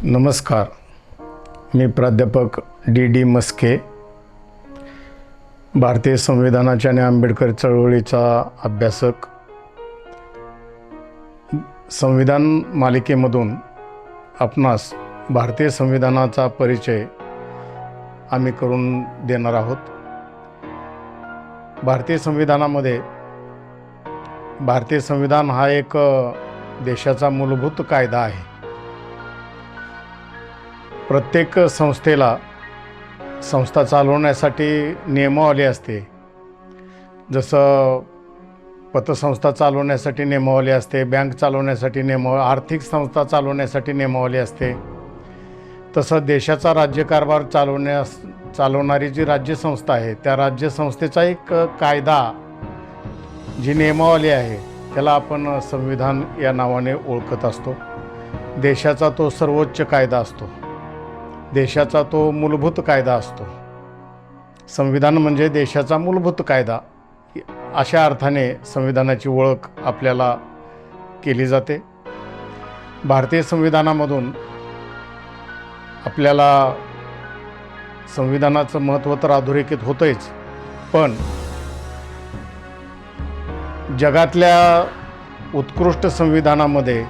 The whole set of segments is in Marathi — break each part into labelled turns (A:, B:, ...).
A: नमस्कार, मी प्राध्यापक डी मस्के, भारतीय संविधानाच्या आणि आंबेडकर चळवळीचा अभ्यासक. संविधान मालिकेमधून आपणास भारतीय संविधानाचा परिचय आम्ही करून देणार आहोत. भारतीय संविधान हा एक देशाचा मूलभूत कायदा आहे. प्रत्येक संस्था चालवण्यासाठी नियमावली असते. जसं पतसंस्था चालवण्यासाठी नियमावली असते, बँक चालवण्यासाठी आर्थिक संस्था चालवण्यासाठी नियमावली असते. तसं देशाचा राज्यकारभार चालवणारी जी राज्यसंस्था आहे, त्या राज्यसंस्थेचा एक कायदा, जी नियमावली आहे, त्याला आपण संविधान या नावाने ओळखत असतो. देशाचा तो सर्वोच्च कायदा असतो, देशाचा तो मूलभूत कायदा असतो. संविधान म्हणजे देशाचा मूलभूत कायदा, अशा अर्थाने संविधानाची ओळख आपल्याला केली जाते. भारतीय संविधानामधून आपल्याला संविधानाचं महत्त्व तर अधोरेखित होतंच, पण जगातल्या उत्कृष्ट संविधानामध्ये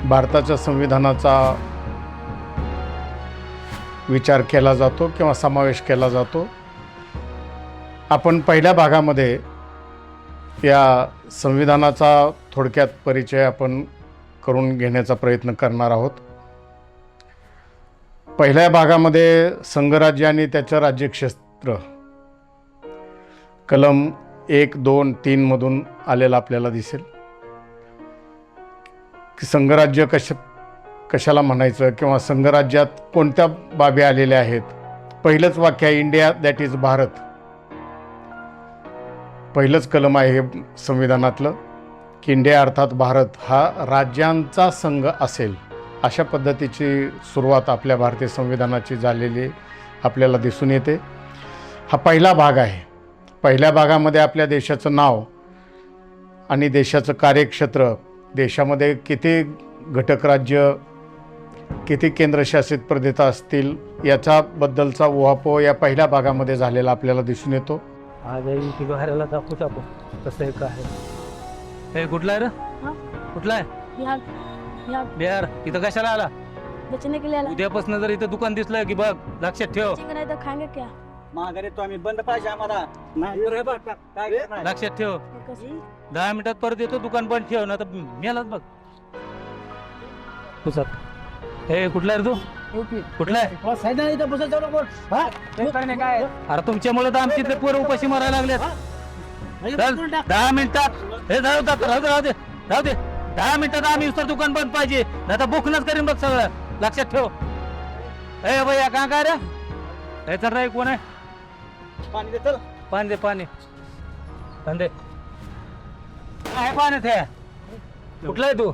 A: भारताच्या संविधानाचा विचार केला जातो किंवा समावेश केला जातो. आपण पहिल्या भागामध्ये या संविधानाचा थोडक्यात परिचय आपण करून घेण्याचा प्रयत्न करणार आहोत. पहिल्या भागामध्ये संघराज्य आणि त्याचं राज्यक्षेत्र कलम 1, 2, 3 मधून आलेला आपल्याला दिसेल की संघराज्य कशाला म्हणायचं किंवा संघराज्यात कोणत्या बाबी आलेल्या आहेत. पहिलंच वाक्य आहे, इंडिया दॅट इज भारत. पहिलंच कलम आहे हे संविधानातलं की इंडिया अर्थात भारत हा राज्यांचा संघ असेल. अशा पद्धतीची सुरुवात आपल्या भारतीय संविधानाची झालेली आपल्याला दिसून येते. हा पहिला भाग आहे. पहिल्या भागामध्ये आपल्या देशाचं नाव आणि देशाचं कार्यक्षेत्र, देशामध्ये किती घटक राज्य, किती केंद्रशासित प्रदेश असतील, याच्याबद्दलचा उहापोह या पहिल्या भागामध्ये झालेला आपल्याला दिसून येतो.
B: बाहेरला दाखवू आपण कसं आहे काय. हे कुठला आहे रे? कुठला आहे? बिहार. इथं कशाला आला?
C: बेचने के लिए आला.
B: उद्यापासून जर इथं दुकान दिसलं की बघ, लक्षात ठेव.
C: नहीं तो खाएंगे क्या?
D: माघारी तो आम्ही बंद पाहिजे आम्हाला.
B: लक्षात ठेव. 10 मिनिटात परत येतो, दुकान बंद ठेव ना तर मेलाच बघ. तुझा हे कुठला आहे रे तू? कुठला आहे? अरे तुमच्यामुळे तर आमची इथले पोरं उपाशी मारायला लागलेत. 10 मिनिटात हे राहू दे 10 मिनिटात आम्ही उतर दुकान बंद पाहिजे, नाही तर बुकनच करीन बघ सगळं. लक्षात ठेव. ए भैया का काय रे? हे तर रे कोण आहे?
D: पाणी दे, चल
B: पाणी दे. पाणी दे. काय पाणी ते? कुठला आहे तू?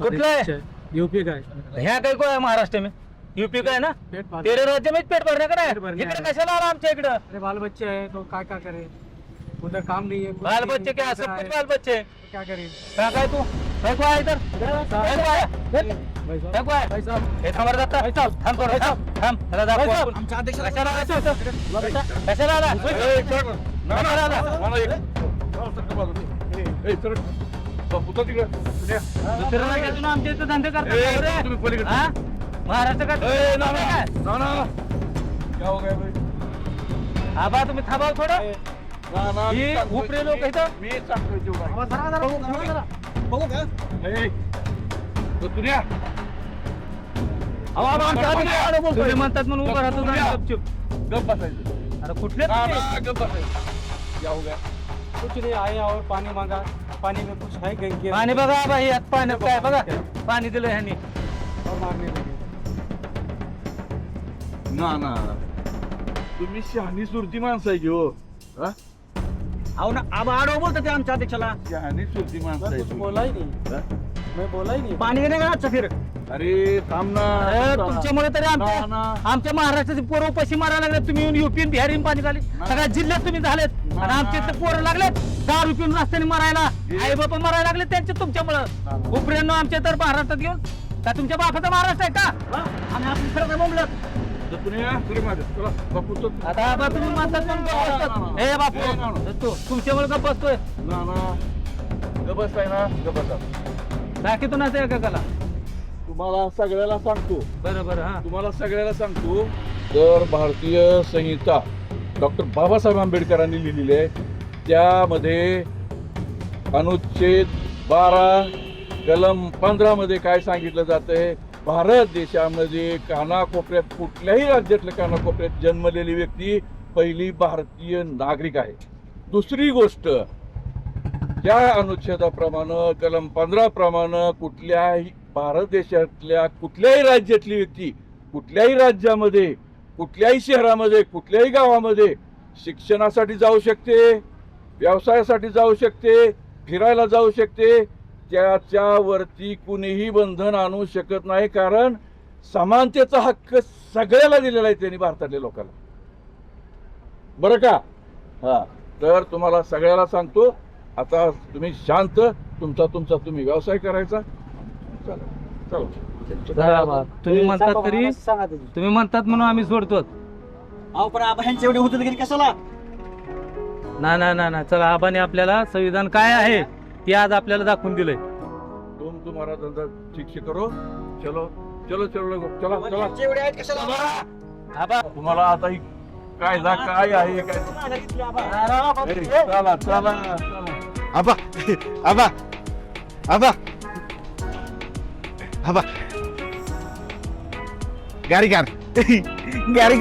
B: कुठला आहे?
E: यूपी का
B: ह्या काही को आहे महाराष्ट्र में? यूपी का है ना? तेरे राज्य में पेट भरने का है. इकडे कशाला आला आमच्या इकडं?
E: अरे बाल बच्चे है तो क्या करे, उधर काम नहीं है.
B: बाल बच्चे क्या? सब कुछ बाल बच्चे.
E: क्या करे?
B: काय तू? काय को आहे इधर? काय को आहे? हे थांबर जाता. थांब थोडं, थांब. त्याला दाखव आपण.
D: आमच्या अध्यक्षाला
B: कशाला आला? कशाला आला? कशाला आला? दुसऱ्या राज्यातून आमच्या इथं धंदे करतात हा? महाराष्ट्र का? आबा तुम्ही थांबाव थोडं. ही उपरे लोक इथं
D: बघू का?
B: तुम्ही म्हणतात म्हणून उभं राहतो ना गपचूप. अरे कुठले
E: कुछ नहीं आए और पानी मांगा, पानी में कुछ है गंगे.
B: पाणी बघा बाई, यात पाणी काय बघा, पाणी दिलं ह्यांनी.
E: और मांगने लगे.
F: ना तुम्ही शहाणी सुरती माणसं आहे की हो.
D: अहो ना, आबा आडो बोलतो ते आमच्या अध्यक्षाला.
F: शहाणी सुरती माणसं
E: मैं
F: आहे
E: कुछ
F: तुम्ही.
E: बोला ही नहीं.
F: हा?
E: मैं बोला ही नहीं.
D: पाणी देणे का फिर?
F: अरे थांब ना.
B: अरे, तुमच्यामुळे तरी
F: ना, ना.
B: आमच्या महाराष्ट्राचे पोरं उपाशी मारायला लागले. तुम्ही येऊन युपी बिहारी पाणी खाली सगळ्या जिल्ह्यात तुम्ही झालेत आणि आमच्या इथे पोरं लागलेत दारू पिऊन रस्त्याने मारायला. आई बाबा मारायला लागले त्यांचे तुमच्यामुळं. उपऱ्यांना आमच्या तर महाराष्ट्रात घेऊन का तुमच्या बापाचा महाराष्ट्र आहे का?
D: आम्ही आपली खरं बोंबलत
B: आता आबा तुम्ही म्हणतात पण गप्प बसतात. ए बापू तू तुमच्यामुळे गप्प बसतोय. राखीतून असं एकाला.
F: तुम्हाला सगळ्याला सांगतो
B: बरोबर हा.
F: तुम्हाला सगळ्याला सांगतो तर भारतीय संहिता डॉक्टर बाबासाहेब आंबेडकरांनी लिहिलेली आहे त्यामध्ये अनुच्छेद 12 कलम 15 मध्ये काय सांगितलं जातंय भारत देशामध्ये कानाकोपऱ्यात कुठल्याही राज्यातल्या कानाकोपऱ्यात जन्मलेली व्यक्ती पहिली भारतीय नागरिक आहे. दुसरी गोष्ट त्या अनुच्छेदाप्रमाणे कलम 15 प्रमाणे कुठल्याही भारत देशातल्या कुठल्याही राज्यातली व्यक्ती कुठल्याही राज्यामध्ये कुठल्याही शहरामध्ये कुठल्याही गावामध्ये शिक्षणासाठी जाऊ शकते व्यवसायासाठी जाऊ शकते फिरायला जाऊ शकते त्याच्यावरती कुणीही बंधन आणू शकत नाही कारण समानतेचा हक्क सगळ्याला दिलेला आहे त्यांनी भारतातल्या लोकांना बरं का हा तर तुम्हाला सगळ्याला सांगतो आता तुम्ही शांत तुमचा तुम्ही व्यवसाय करायचा चला
B: तुम्ही म्हणतात तरी
D: सांगा तुम्ही.
B: तुम्ही म्हणतात म्हणून आम्ही सोडतो.
D: अहो पण आबा ह्यांचे एवढे होते तरी कशाला?
B: ना चला आबाने आपल्याला संविधान काय आहे ते आज आपल्याला दाखवून दिलंय.
F: तुम्हारा धंदा ठीक से करो चलो चलो चलो चला चला
D: ह्यांचे एवढे आहेत कशाला?
B: आबा
F: तुम्हाला आता ही कायदा काय आहे काय ए, चला चला
A: आबा आबा आबा आबा गाडी कार गाडी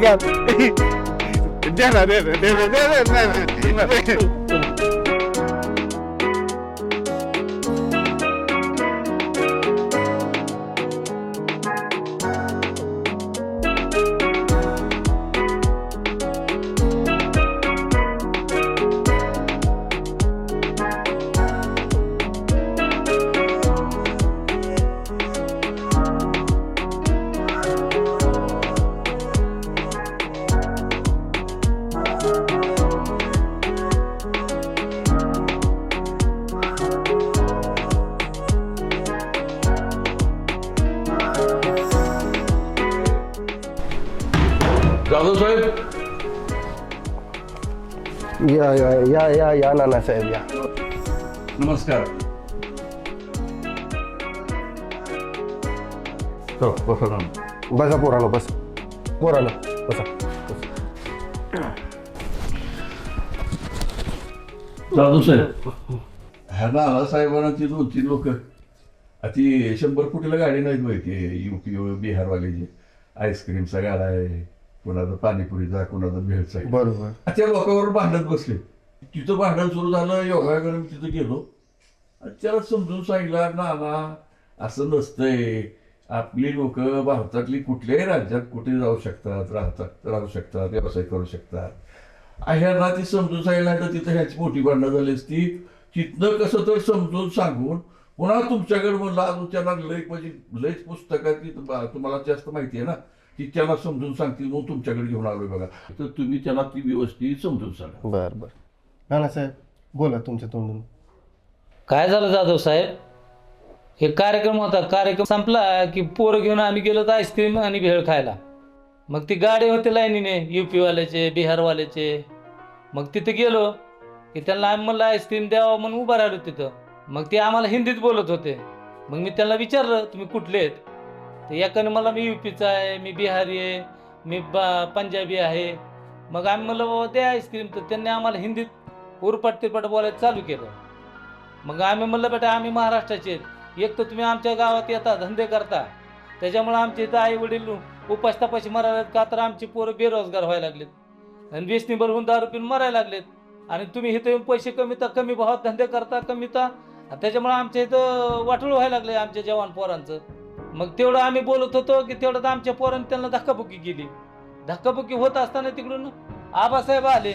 A: कार दे ना दे
F: जाधव साहेब
G: या नानासाहेब या.
F: नमस्कार
G: बसा पोरानो बसा
F: जाधव साहेब ह्या नाना साहेबांना ती 2-3 लोक ती 100 कोटीला गाडी नाही माहिती युपी बिहारवाल्याची आईस्क्रीमचा गाडा आहे कोणाचा पाणीपुरीचा कोणाचा भेळचा आहे.
G: बरोबर.
F: त्या लोकांवर भांडत बसले तिथं भांडण सुरू झालं योगायोगाने मी तिथं गेलो आणि त्याला समजून सांगितलं नाना असं नसतंय आपली लोक भारतातली कुठल्याही राज्यात कुठे जाऊ शकतात राहू शकतात व्यवसाय करू शकतात ह्यांना ती समजून सांगितलं तर तिथं ह्याची मोठी भांडणं झाली असती तिथनं कसं तर समजून सांगून पुन्हा तुमच्याकडे म्हणलं अजून त्यांना लयच पुस्तकातली तुम्हाला जास्त माहिती आहे ना ती त्यांना समजून सांगतील म्हणून तुमच्याकडे घेऊन आलोय बघा तर तुम्ही त्यांना ती व्यवस्थित समजून सांगा.
G: बर नानासाहेब बोला तुमच्या तोंडून.
B: काय झालं जाधव साहेब हे कार्यक्रम होता कार्यक्रम संपला की पोरं घेऊन आम्ही गेलो तर आईस्क्रीम आणि भेळ खायला. मग ती गाडी होते लाईनीने युपीवाल्याचे बिहारवाल्याचे. मग तिथे गेलो की त्यांना आम्ही म्हणलं आईस्क्रीम द्यावं म्हणून उभं राहिलो तिथं. मग ते आम्हाला हिंदीत बोलत होते. मग मी त्यांना विचारलं तुम्ही कुठले आहेत तर एकाने मला मी युपीचा आहे मी बिहारी आहे मी पंजाबी आहे. मग आम्ही म्हणलं बाबा द्या आईस्क्रीम तर त्यांनी आम्हाला हिंदीत उरपाट तिरपाट बोलायला चालू केलं. मग आम्ही म्हणलं बेटा आम्ही महाराष्ट्राचे आहेत एक तर तुम्ही आमच्या गावात येता धंदे करता त्याच्यामुळे आमचे इथं आई वडील उपास तपाशी मरायला का तर आमची पोरं बेरोजगार व्हायला लागलेत आणि व्यसनी भरून दारू पिऊन मरायला लागलेत आणि तुम्ही इथं येऊन पैसे कमी भावात धंदे करता कमीता त्याच्यामुळे आमच्या इथं वाटोळ व्हायला लागले आमच्या जवान पोरांचं. मग तेवढं आम्ही बोलत होतो की तेवढं तर आमच्या पोरांनी त्यांना धक्काबुक्की केली. धक्काबुक्की होत असताना तिकडून आबासाहेब आले.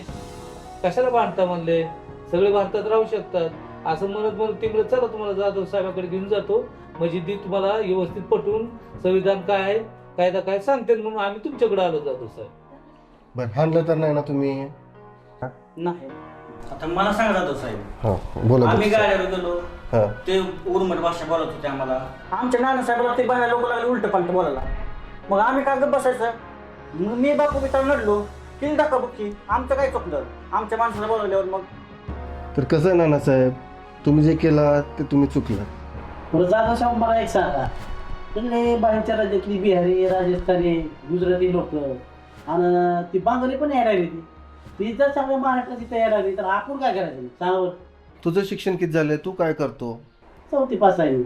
B: कशाला बांधता म्हणले सगळे भारतात राहू शकतात असं म्हणत तिकडे चला तुम्हाला जाधव साहेबाकडे घेऊन जातो म्हणजे ती तुम्हाला व्यवस्थित पटवून संविधान काय आहे कायदा काय सांगते म्हणून आम्ही तुमच्याकडे आलो जाधव साहेब.
G: बरं हाणलं तर नाही ना तुम्ही?
D: नाही आता मला सांगा जाधव साहेब,
G: हां बोला
D: आम्ही
G: बोला.
D: गाड्यावर गेलो,
G: हां
D: ते उर्मट भाषा बोलत होते आम्हाला. आमच्या नानासाहेबाला ते बाहेर लोक लागले उलट पालट बोलायला. मग आम्ही काय गप्प बसायचं? मग मी बापू बिचार नडलो, किती दाखवा बघकी, आमचं काय चुकलं? आमच्या माणसाला बोलवल्यावर मग
G: तर कसं आहे नानासाहेब, तुम्ही जे केलं ते तुम्ही चुकलं.
H: बरं जागा साहेब मला एक सांगा, तुम्ही बाहेरच्या राज्यातली बिहारी, राजस्थानी, गुजराती लोक आणि ती बांगली पण यायला लागली ती जर चांगल्या महाराष्ट्राची तयार आली तर आपण काय करायचं सांगा बरं.
G: तुझं शिक्षण किती झालंय, तू काय करतो?
H: 4थी पास आहे मी.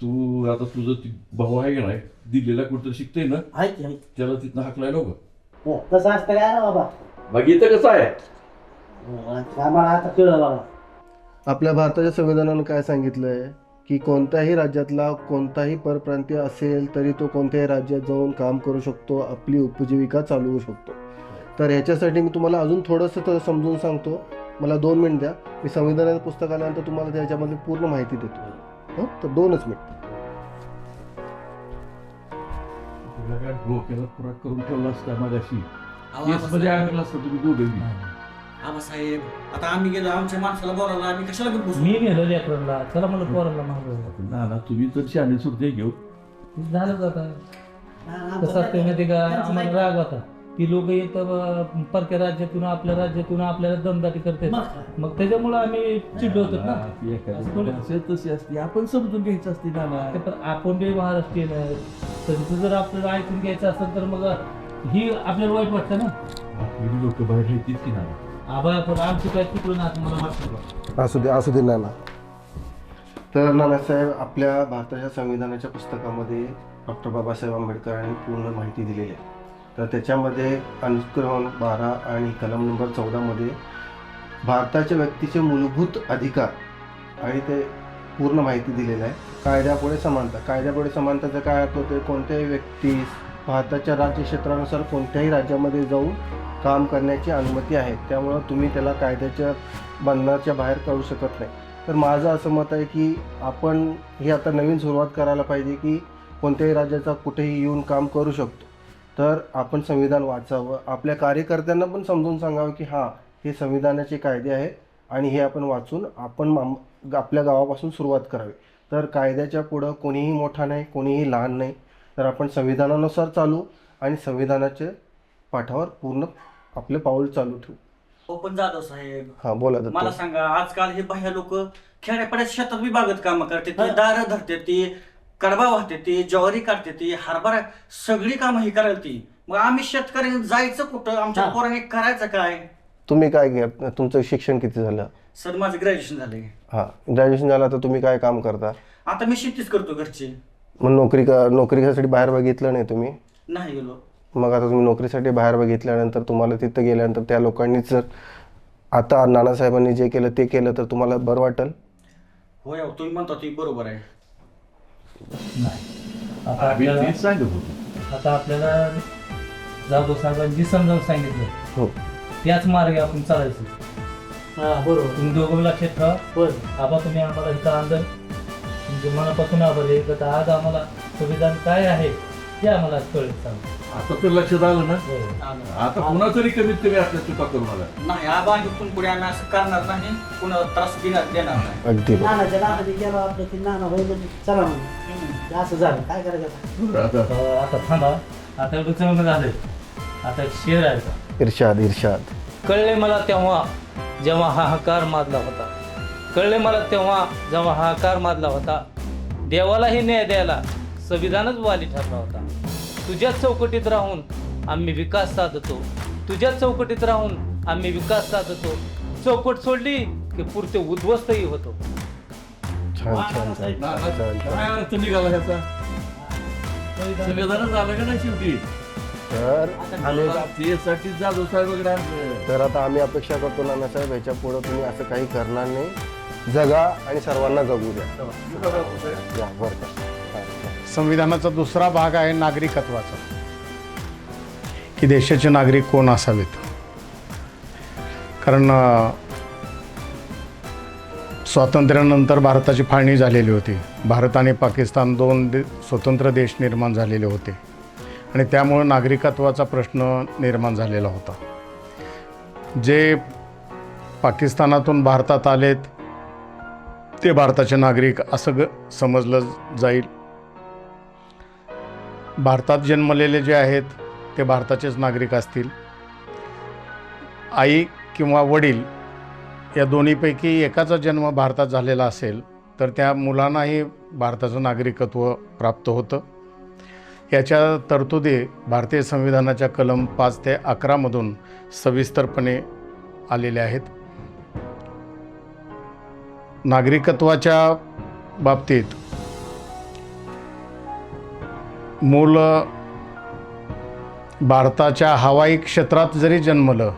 F: तू आता तुझं ती भाऊ आहे का नाही, दिल्लीला कुठं शिकते ना,
H: आहे की आहे.
F: त्याला तिथनं हाकलाय नको.
H: हो, तसं असतं काय ना बाबा.
F: बघितलं कसं आहे.
H: आम्हाला आता कळलं बाबा.
G: आपल्या भारताच्या संविधानानं काय सांगितलंय की कोणत्याही राज्यातला कोणताही परप्रांतीय असेल तरी तो कोणत्याही राज्यात जाऊन काम करू शकतो, आपली उपजीविका चालवू शकतो. तर ह्याच्यासाठी मी तुम्हाला अजून थोडंसं समजून सांगतो. मला 2 मिनिट द्या, मी संविधानाचं पुस्तक आल्यानंतर तुम्हाला त्याच्यामधली पूर्ण माहिती देतो. तर 2च मिनिट.
F: तुला काय डोक्याला खुराक करून ठेवला असता मागाशी,
D: अहो,
F: केसमध्ये आणलं असतं तुम्ही दोघेही.
D: आबासाहेब, आता आम्ही गेलो, आमच्या माणसाला बोलावलं, आम्ही कशाला गप्प बसू?
B: मी गेलो लेकरांना, चला मला पोरांना मागं
F: ना तुम्ही तर शाणे सुरते घेऊ.
B: झालं आता.
H: आमचं
B: कसं असतं माहिती का,
H: त्यांचं
B: आम्हाला
H: काय-
B: राग होता. ती लोक येतं परक्या राज्यातून आपल्या राज्यातून आपल्याला दमदाटी करते,
H: मग काय?
B: मग त्याच्यामुळे आम्ही चिडलो होतो ना.
F: ती एखादी असेल तशी असते, आपण समजून घ्यायचं असते ना.
B: ते पण आपण बी महाराष्ट्रीयन आहे, त्यांचं जर आपल्याला ऐकून घ्यायचं असेल तर मग ही आपल्याला वाईट वाटतं ना.
F: आपली लोक बाहेर येतील की नाही.
B: आबा पण आमची काय चुकलं ना तुम्हाला वाटतं.
G: असू दे नाना. तर नानासाहेब, आपल्या भारताच्या संविधानाच्या पुस्तकामध्ये डॉक्टर बाबासाहेब आंबेडकरांनी पूर्ण माहिती दिलेली आहे. तर त्याच्यामध्ये अनुक्रमांक 12 आणि कलम नंबर 14मध्ये भारताच्या व्यक्तीचे मूलभूत अधिकार आणि ते पूर्ण माहिती दिलेलं आहे. कायद्यापुढे समानता. कायद्यापुढे समानताचा काय अर्थ होते? कोणत्याही व्यक्तीस भारताच्या राज्यक्षेत्रानुसार कोणत्याही राज्यामध्ये जाऊन काम करण्याची अनुमती आहे. त्यामुळं तुम्ही त्याला कायद्याच्या बंधनाच्या बाहेर करू शकत नाही. तर माझं असं मत आहे की आपण ही आता नवीन सुरुवात करायला पाहिजे की कोणत्याही राज्याचा कुठेही येऊन काम करू शकतो. तर आपण संविधान वाचावं, आपल्या कार्यकर्त्यांना पण समजून सांगावं की हां, हे संविधानाचे कायदे आहेत आणि हे आपण वाचून आपण आपल्या गावापासून सुरुवात करावी. तर कायद्याच्या पुढं कोणीही मोठा नाही, कोणीही लहान नाही. तर आपण संविधानानुसार चालू आणि संविधानाच्या पाठावर पूर्ण आपले पाऊल चालू ठेवू.
D: हो पण जाधव साहेब,
G: हां बोला
D: मला
G: दत्त.
D: सांगा, आजकाल हे बाह्य लोक खेड्यापाड्याच्या शेतात बी बागत काम करते, ते दार धरते, ती कडबा वाहते, ती ज्वारी काढते, ती हरभरा, सगळी कामं ही करायला ती. मग आम्ही शेतकरी जायचं कुठं? आमच्या पोराने करायचं काय?
G: तुम्ही काय घ्या, तुमचं शिक्षण किती झालं?
D: सर माझं ग्रॅज्युएशन झालंय.
G: हां, ग्रॅज्युएशन झालं. तर तुम्ही काय काम करता?
D: आता मी शेतीच करतो घरची.
G: मग नोकरीसाठी बाहेर बघितलं नाही तुम्ही?
D: नाही गेलो.
G: मग आता तुम्ही नोकरीसाठी बाहेर बघितल्यानंतर तुम्हाला तिथं गेल्यानंतर त्या लोकांनीच जर आता नानासाहेबांनी जे केलं ते केलं तर तुम्हाला बरं वाटेल?
D: होय, तुम्ही म्हणता ते बरोबर आहे.
B: नाही, आता
F: आम्ही
B: आपल्याला
F: तेच सांगत होतो.
B: आता आपल्याला जाधव साहेबांनी समजावून सांगितलं
G: हो.
B: त्याच मार्गे आपण चालायचं.
H: हा बरोबर.
B: तुम्ही दोघं लक्षात ठेवा.
H: होय.
B: आबा तुम्ही आम्हाला इथं आणलं, तुमचे मनापासून आभार आहे. तर आज आम्हाला संविधान काय आहे ते आम्हाला कळत सांगा.
F: आता तर लक्षात आलं ना.
D: आलं.
F: आता पुन्हा तरी कमीत कमी आपल्या चुका करून आला.
D: नाही, आबा इथून पुढे आम्ही असं करणार नाही, कुणाला त्रास देणार नाही.
G: अगदी बरोबर.
H: नानाच्या गेलो आपलं ते नाना होय म्हणजे चला म्हणून असं झालं काय करायचं आता?
F: आता
B: तर आता थांबा, आता एवढं चांगलं झालंय. आता एक शेर आहे का,
G: इर्षाद.
B: कळले मला तेव्हा जेव्हा हाहाकार माजला होता. कळले मला तेव्हा जेव्हा हाहाकार माजला होता. देवालाही न्याय द्यायला संविधानच वाली ठरला होता. तुझ्याच चौकटीत राहून आम्ही विकास साधतो. तुझ्याच चौकटीत राहून आम्ही विकास साधतो. चौकट सोडली की पुरते उद्ध्वस्तही होतो.
G: छान.
F: काय अर्थ निघाला ह्याचा? संविधानच आलं का नाही शेवटी?
G: तर आम्ही
F: त्यासाठी जाधव साहेब वगैरे आणलं.
G: तर आता आम्ही अपेक्षा करतो नानासाहेब, ह्याच्या पुढं तुम्ही असं काही करणार नाही. जगा आणि सर्वांना जगू द्या. या, बरं का.
A: संविधानाचा दुसरा भाग आहे नागरिकत्वाचा, की देशाचे नागरिक कोण असावेत. कारण स्वातंत्र्यानंतर भारताची फाळणी झालेली होती. भारत आणि पाकिस्तान 2 स्वतंत्र देश निर्माण झालेले होते आणि त्यामुळं नागरिकत्वाचा प्रश्न निर्माण झालेला होता. जे पाकिस्तानातून भारतात आलेत ते भारताचे नागरिक असं समजलं जाईल. भारतात जन्मलेले जे आहेत ते भारताचेच नागरिक असतील. आई किंवा वडील या दोन्हीपैकी एकाचा जन्म भारतात झालेला असेल तर त्या मुलांनाही भारताचं नागरिकत्व प्राप्त होतं. याच्या तरतुदी भारतीय संविधानाच्या कलम 5 ते 11 मधून सविस्तरपणे आलेल्या आहेत. नागरिकत्वाच्या बाबतीत मूल भारताच्या हवाई क्षेत्रात जरी जन्मलं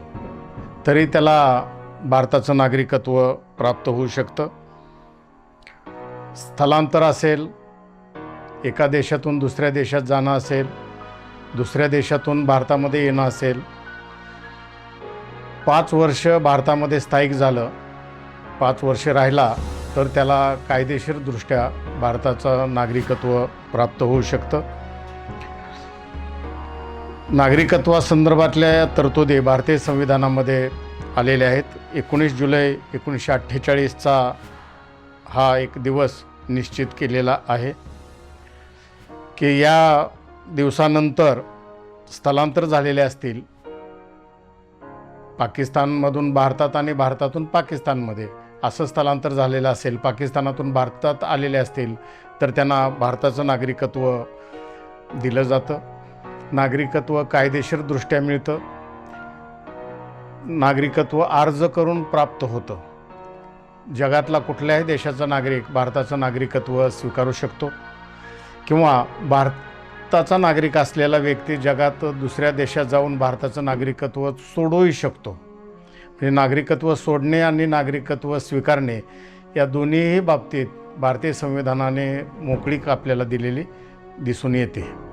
A: तरी त्याला भारताचं नागरिकत्व प्राप्त होऊ शकतं. स्थलांतर असेल, एका देशातून दुसऱ्या देशात जाणं असेल, दुसऱ्या देशातून भारतामध्ये येणं असेल, 5 वर्ष भारतामध्ये स्थायिक झालं, 5 वर्ष राहिला तर त्याला कायदेशीरदृष्ट्या भारताचं नागरिकत्व प्राप्त होऊ शकतं. नागरिकत्वासंदर्भातल्या तरतुदी भारतीय संविधानामध्ये आलेल्या आहेत. 19 जुलै 1948चा हा एक दिवस निश्चित केलेला आहे की या दिवसानंतर स्थलांतर झालेले असतील, पाकिस्तानमधून भारतात आणि भारतातून पाकिस्तानमध्ये असं स्थलांतर झालेलं असेल, पाकिस्तानातून भारतात आलेले असतील तर त्यांना भारताचं नागरिकत्व दिलं जातं. नागरिकत्व कायदेशीरदृष्ट्या मिळतं. नागरिकत्व अर्ज करून प्राप्त होतं. जगातला कुठल्याही देशाचा नागरिक भारताचं नागरिकत्व स्वीकारू शकतो किंवा भारताचा नागरिक असलेला व्यक्ती जगात दुसऱ्या देशात जाऊन भारताचं नागरिकत्व सोडूही शकतो. म्हणजे नागरिकत्व सोडणे आणि नागरिकत्व स्वीकारणे या दोन्हीही बाबतीत भारतीय संविधानाने मोकळीक आपल्याला दिलेली दिसून येते.